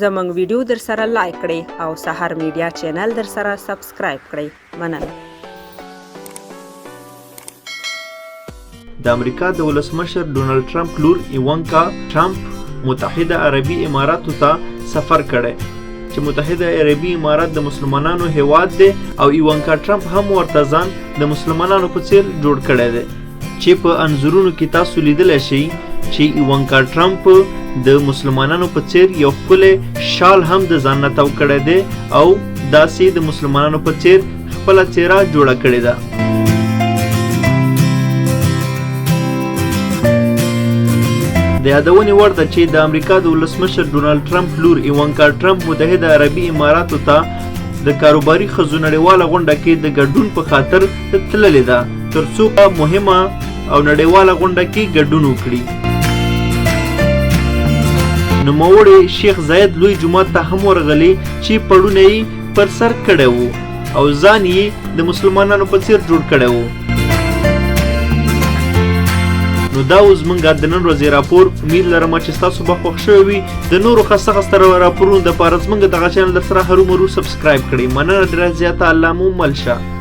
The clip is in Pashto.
زموږ ویډیو در سره لایک کړئ او سحر میډیا چینل در سره سبسکرایب کړئ. مننه. د امریکا د ولسمشر ډونالډ ټرمپ لور ایوانکا ټرمپ متحده عربي اماراتو ته سفر کړی چې متحده عربي امارات د مسلمانانو هیواد دی او ایوانکا ټرمپ هم ورته ځان د مسلمانانو په څیر جوړ کړی دی چې په انځورونو کې تاسو لیدلی شئ چې ایوانکا ټرمپ د مسلمانانو په څیر یو ښکلی شال هم د ځان نه تاو کړی دی او داسې د مسلمانانو په څیر خپله څیره جوړه کړې ده. د یادونې وړ ده چې د امریکا د ولسمشر ډونالډ ټرمپ لور ایوانکا ټرمپ متحده عربي اماراتو ته د کاروباري ښځو نړیواله غونډه کې د ګډون په خاطر تللې ده تر څو په مهمه او نړیواله غونډه کې ګډون وکړي. نوموړی شیخ زاید لوی جومات ته هم ورغلی چې پړونه یې پر سر کړی و او ځان یې د مسلمانانو په څیر جوړ کړی و. نو دا اوس زموږ د نن ورځې راپور. امید لرم چې ستاسو به خوښ شوی وي. د نورو ښایسته ښایسته راپورونو دپاره زموږ دغه چینل در سره هرومرو سبسکرایب کړئ. مننه ډېره زیاته. الله مو مل شه.